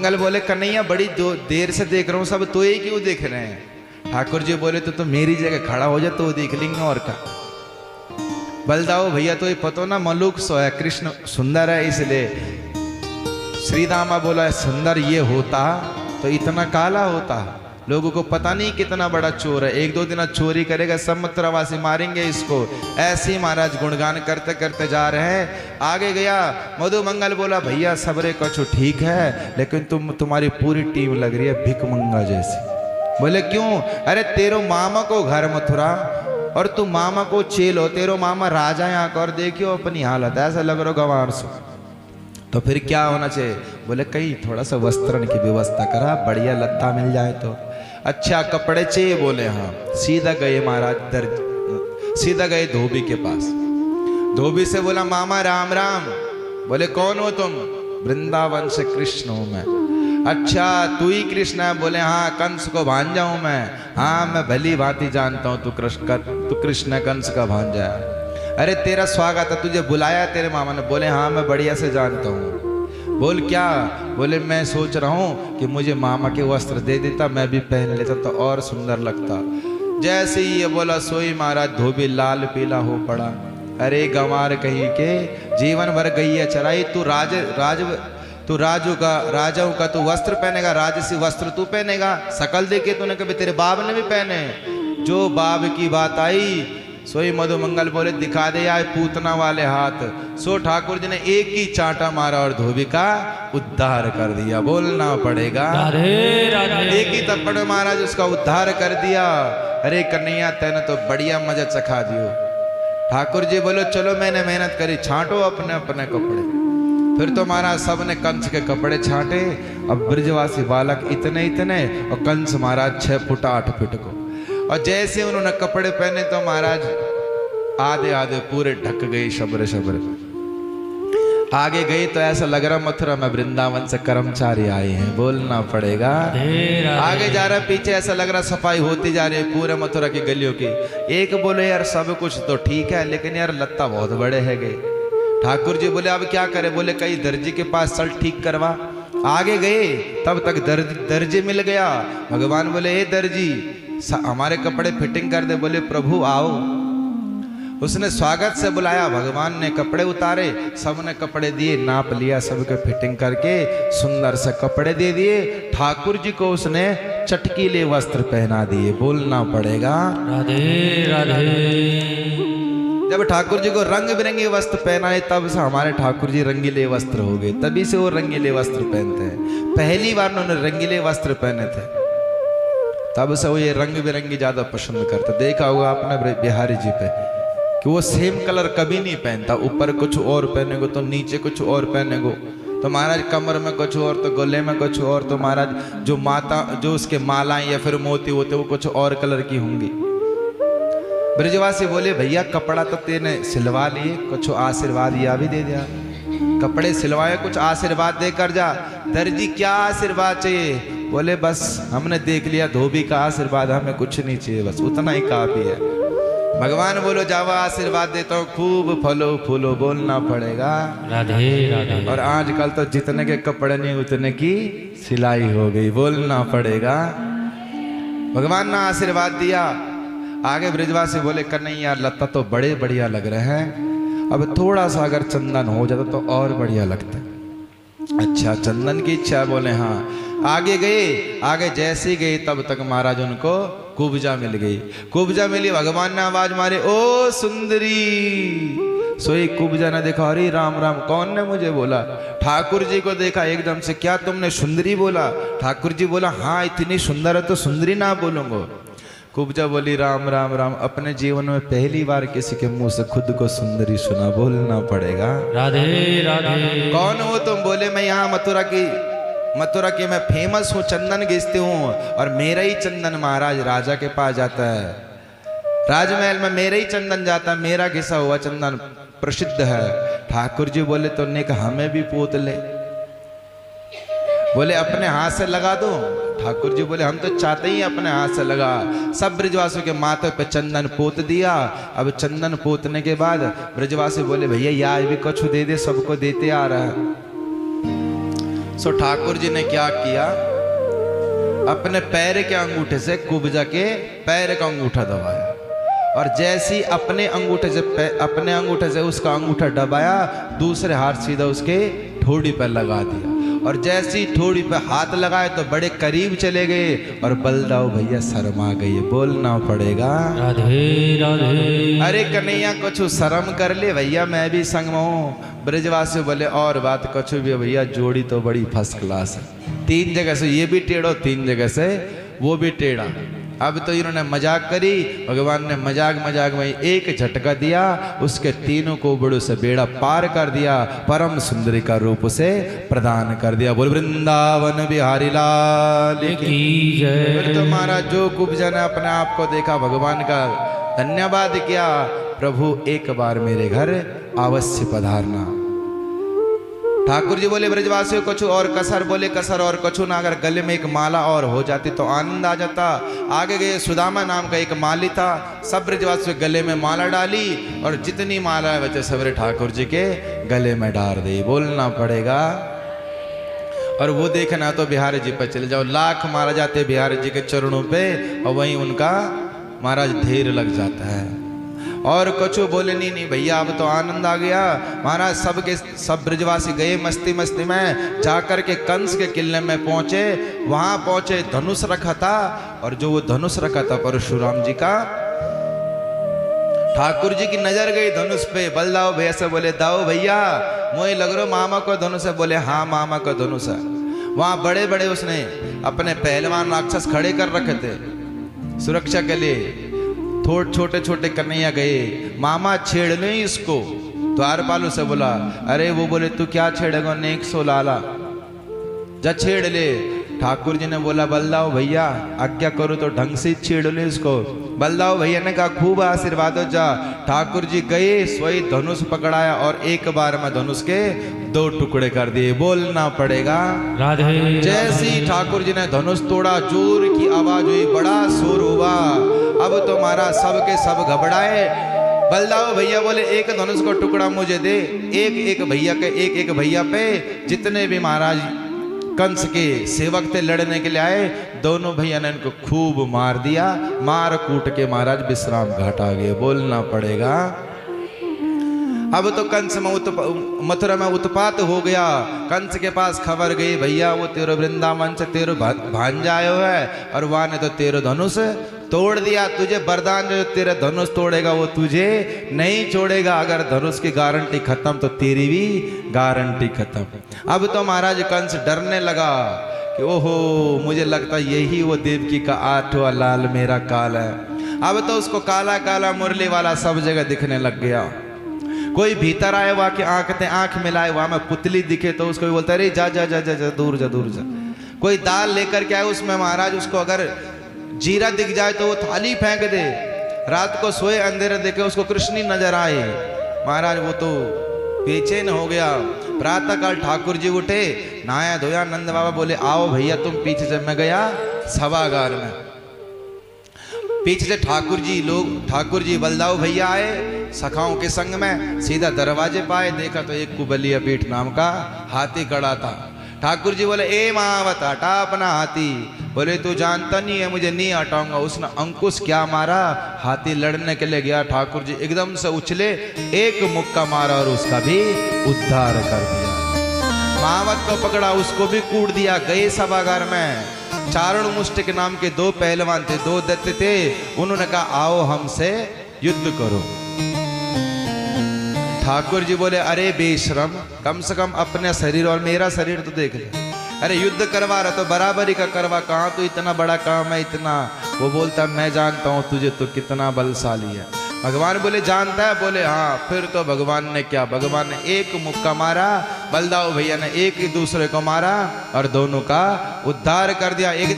मंगल बोले कन्हैया बड़ी देर से देख रहा हूँ, सब तो ही क्यों देख रहे हैं। ठाकुर जी बोले तो मेरी जगह खड़ा हो जा तो देख लेंगे और का। बलदाओ भैया तो ये पतो ना मलुक सो है, कृष्ण सुंदर है इसलिए। श्री रामा बोला सुंदर ये होता तो इतना काला होता। लोगों को पता नहीं कितना बड़ा चोर है, एक दो दिन चोरी करेगा सब मथुरावासी मारेंगे इसको। ऐसे ही महाराज गुणगान करते करते जा रहे हैं। आगे गया मधु मंगल बोला भैया सबरे कछु ठीक है, लेकिन तुम्हारी पूरी टीम लग रही है भिकमंगा जैसी। बोले क्यों? अरे तेरो मामा को घर मथुरा और तू मामा को चेल हो, तेरो मामा राजा यहाँ कर देखियो अपनी हालत, ऐसा लग रहा गंवार सो। तो फिर क्या होना चाहिए? बोले कहीं थोड़ा सा वस्त्रण की व्यवस्था करा, बढ़िया लत्ता मिल जाए तो। अच्छा कपड़े चाहिए? बोले हाँ। सीधा गए महाराज सीधा गए धोबी के पास। धोबी से बोला मामा राम राम। बोले कौन हो तुम? वृंदावन से कृष्ण हूं मैं। अच्छा तू ही कृष्ण है? बोले हाँ, कंस को भांजा हूं मैं। हाँ मैं भली भांति जानता हूं तू कृष्ण कंस का भांजा है। अरे तेरा स्वागत है, तुझे बुलाया तेरे मामा ने। बोले हाँ मैं बढ़िया से जानता हूँ। बोल क्या? बोले मैं सोच रहा हूँ कि मुझे मामा के वस्त्र दे देता, मैं भी पहन लेता तो और सुंदर लगता। जैसे ही ये बोला सोई महाराज धोबी लाल पीला हो पड़ा। अरे गंवार कहीं के, जीवन भर गई चराई, तू राजाओं का तू वस्त्र पहनेगा, राजसी वस्त्र तू पहनेगा। शकल देखे तूने कभी तेरे बाप ने भी पहने? जो बाप की बात आई सोई मधु मंगल बोले दिखा दे आए पूतना वाले हाथ। सो ठाकुर जी ने एक ही चांटा मारा और धोबी का उद्धार कर दिया। बोलना पड़ेगा राधे राधे। एक ही थप्पड़ में महाराज उसका उद्धार कर दिया। अरे कन्हैया तेने तो बढ़िया मजा चखा दियो। ठाकुर जी बोलो चलो मैंने मेहनत करी, छांटो अपने अपने कपड़े। फिर तो महाराज सबने कंस के कपड़े छांटे। अब ब्रजवासी बालक इतने इतने और कंस महाराज 6 फुट 8 फुट को। और जैसे उन्होंने कपड़े पहने तो महाराज आधे आधे पूरे ढक गए शबर शबर। आगे गई तो ऐसा लग रहा मथुरा में वृंदावन से कर्मचारी आए हैं। बोलना पड़ेगा आगे जा रहा, पीछे ऐसा लग रहा सफाई होती जा रही है पूरे मथुरा की गलियों की। एक बोले यार सब कुछ तो ठीक है लेकिन यार लत्ता बहुत बड़े है गए। ठाकुर जी बोले अब क्या करे? बोले कहीं दर्जी के पास शर्ट ठीक करवा। आगे गए तब तक दर्जी मिल गया। भगवान बोले हे दर्जी हमारे कपड़े फिटिंग कर दे। बोले प्रभु आओ। उसने स्वागत से बुलाया, भगवान ने कपड़े उतारे, सबने कपड़े दिए, नाप लिया, सबके फिटिंग करके सुंदर से कपड़े दे दिए। ठाकुर जी को उसने चटकीले वस्त्र पहना दिए। बोलना पड़ेगा राधे राधे। जब ठाकुर जी को रंग बिरंगे वस्त्र पहनाए तब से हमारे ठाकुर जी रंगीले वस्त्र हो गए। तभी से वो रंगीले वस्त्र पहनते हैं। पहली बार उन्होंने रंगीले वस्त्र पहने थे तब से वो ये रंग बिरंगी ज्यादा पसंद करते। देखा होगा आपने बिहारी जी पे कि वो सेम कलर कभी नहीं पहनता। ऊपर कुछ और पहनेगो तो नीचे कुछ और पहनेगो, तो महाराज कमर में कुछ और तो गले में कुछ और, तो महाराज जो उसके मालाएं या फिर मोती होते वो कुछ और कलर की होंगी। ब्रजवासी बोले भैया कपड़ा तो तेने सिलवा लिए, कुछ आशीर्वाद या भी दे दिया। कपड़े सिलवाए कुछ आशीर्वाद देकर जा। दर्जी क्या आशीर्वाद चाहिए? बोले बस हमने देख लिया धोबी का आशीर्वाद, हमें कुछ नहीं चाहिए, बस उतना ही काफी है। भगवान बोलो जावा आशीर्वाद देता हूँ खूब फलो फूलो। बोलना पड़ेगा राधे राधे। और आजकल तो जितने के कपड़े नहीं उतने की सिलाई हो गई। बोलना पड़ेगा भगवान ने आशीर्वाद दिया। आगे ब्रजवासी बोले कन्हैया लत्ता तो बड़े बढ़िया लग रहे हैं, अब थोड़ा सा अगर चंदन हो जाता तो और बढ़िया लगता। अच्छा चंदन की इच्छा? बोले हाँ। आगे गए, आगे जैसे ही गए तब तक महाराज उनको कुब्जा मिल गई। कुब्जा मिली, भगवान ने आवाज मारे ओ सुंदरी। सोई कुब्जा ने देखा, अरे राम राम कौन ने मुझे बोला? ठाकुर जी को देखा एकदम से, क्या तुमने सुंदरी बोला? ठाकुर जी बोला हाँ इतनी सुंदर है तो सुंदरी ना बोलूंगा। कुब्जा बोली राम राम राम। अपने जीवन में पहली बार किसी के मुंह से खुद को सुंदरी सुना। बोलना पड़ेगा राधे राधे। कौन हो तुम? बोले मैं यहाँ मथुरा की मैं फेमस हूँ, चंदन घिसती हूँ और मेरा ही चंदन महाराज राजा के पास जाता है। राजमहल में मेरा ही चंदन जाता है, मेरा घिसा हुआ चंदन प्रसिद्ध है। ठाकुर जी बोले तो ने कहा हमें भी पोत ले। बोले अपने हाथ से लगा दो। ठाकुर जी बोले हम तो चाहते ही अपने हाथ से लगा। सब ब्रजवासियों के माथे पे चंदन पोत दिया। अब चंदन पोतने के बाद ब्रजवासी बोले भैया यार भी कुछ दे दे, सबको देते आ रहा है। सो ठाकुर जी ने क्या किया, अपने पैर के अंगूठे से कुब्जा के पैर का अंगूठा दबाया, और जैसी अपने अंगूठे से उसका अंगूठा दबाया, दूसरे हाथ सीधा उसके ठोड़ी पर लगा दिया, और जैसी ठोड़ी पे हाथ लगाए तो बड़े करीब चले गए, और बलदाऊ भैया शर्मा गए। बोलना पड़ेगा राधे राधे। अरे कन्हैया कुछ शर्म कर ले भैया, मैं भी संग में हूँ। ब्रजवासी बोले और बात कुछ भी भैया, जोड़ी तो बड़ी फर्स्ट क्लास है। 3 जगह से ये भी टेढ़ो, 3 जगह से वो भी टेढ़ा। अब तो इन्होंने मजाक करी, भगवान ने मजाक में एक झटका दिया, उसके तीनों को बड़ों से बेड़ा पार कर दिया, परम सुंदरी का रूप से प्रदान कर दिया। बोल वृंदावन बिहारी लाल की जय। फिर तो महाराज जो कुब्जा ने अपने आप को देखा, भगवान का धन्यवाद किया, प्रभु एक बार मेरे घर अवश्य पधारना। ठाकुर जी बोले ब्रजवासियों कुछ और कसर, बोले कसर और कछु ना, अगर गले में एक माला और हो जाती तो आनंद आ जाता। आगे गए, सुदामा नाम का एक माली था, सब ब्रजवासियों गले में माला डाली, और जितनी माला बचे सबरे ठाकुर जी के गले में डाल दी। बोलना पड़ेगा। और वो देखना तो बिहारी जी पर चले जाओ, लाख मारा जाते बिहारी जी के चरणों पे, और वहीं उनका महाराज ढेर लग जाता है। और कछु बोले नहीं भैया अब तो आनंद आ गया। महाराज सब ब्रजवासी गए मस्ती में, जाकर के कंस के किले में पहुंचे। वहां पहुंचे, धनुष रखा था, और जो वो धनुष रखा था परशुराम जी का, ठाकुर जी की नजर गई धनुष पे। बलदाओ भैया से बोले, दाओ भैया मोहे लग रहा मामा को धनुष है। बोले हाँ मामा को धनुष है। वहां बड़े बड़े उसने अपने पहलवान राक्षस खड़े कर रखे थे सुरक्षा के लिए। छोटे छोटे कन्हैया गए, मामा छेड़ ले इसको। द्वारपालों से बोला, अरे वो बोले तू क्या छेड़ेगा, नेक सो लाला, जा छेड़ ले। ठाकुर जी ने बोला, बलदाओ भैया आज्ञा करो तो ढंग से छेड़ ले इसको। बलदाओ भैया ने कहा खूब आशीर्वाद हो जा। ठाकुर जी गए, स्वयं धनुष पकड़ाया, और एक बार में धनुष के 2 टुकड़े कर दिए। बोलना पड़ेगा राधे। जैसी ठाकुर जी ने धनुष तोड़ा, जोर की आवाज हुई, बड़ा शोर हुआ। अब तो महाराज सब के सब घबराए। बलदाओ भैया बोले एक धनुष को टुकड़ा मुझे दे। एक भैया के एक भैया पे जितने भी महाराज कंस के सेवक थे लड़ने के लिए आए, दोनों भैया ने इनको खूब मार दिया। मार कूट के महाराज विश्राम घाट आ गए। बोलना पड़ेगा। अब तो कंस में मथुरा में उत्पात हो गया। कंस के पास खबर गई, भैया वो तेरो वृंदावन से तेरो भांजा आयो है, और वहां ने तो तेरो धनुष तोड़ दिया। तुझे वरदान जो तेरा धनुष तोड़ेगा वो तुझे नहीं छोड़ेगा। अगर धनुष की गारंटी खत्म तो तेरी भी गारंटी खत्म। अब तो महाराज कंस डरने लगा कि ओहो मुझे लगता यही वो देवकी का 8वां लाल मेरा काल है। अब तो उसको काला काला मुरली वाला सब जगह दिखने लग गया। कोई भीतर आए वहां की आंख मिलाए, वहां में पुतली दिखे तो उसको भी बोलता, अरे जा जा जा जा जा दूर जा दूर जा। कोई दाल लेकर के आए, उसमें महाराज उसको अगर जीरा दिख जाए तो वो थाली फेंक दे। रात को सोए अंधेरे देखे उसको कृष्णी नजर आए, महाराज वो तो बेचैन हो गया। प्रातः काल ठाकुर जी उठे, नहाया धोया। नंद बाबा बोले आओ भैया तुम पीछे से। मैं गया सभागार में, पीछे से ठाकुर जी बलदाऊ भैया आए सखाओं के संग में। सीधा दरवाजे पाए, देखा तो एक कुबलिया पीठ नाम का हाथी खड़ा था। ठाकुर जी बोले ए महावत हटा अपना हाथी। बोले तू जानता नहीं है, मुझे नहीं हटाऊंगा। उसने अंकुश क्या मारा, हाथी लड़ने के लिए गया। ठाकुर जी एकदम से उछले, एक मुक्का मारा और उसका भी उद्धार कर दिया। महावत को पकड़ा, उसको भी कूट दिया। गए सभागार में, चारण मुष्टिक नाम के 2 पहलवान थे, 2 दैत्य थे। उन्होंने कहा आओ हमसे युद्ध करो। ठाकुर जी बोले अरे बेशरम, कम से कम अपने शरीर और मेरा शरीर तो देख ले। अरे युद्ध करवा रहा तो बराबरी का करवा, कहाँ तो इतना बड़ा काम है इतना। वो बोलता मैं जानता हूँ तुझे तो कितना बलशाली है। भगवान बोले जानता है? बोले हाँ। फिर तो भगवान ने क्या, भगवान ने एक मुक्का मारा, बलदाऊ भैया ने एक ही दूसरे को मारा और दोनों का उद्धार कर दिया। एक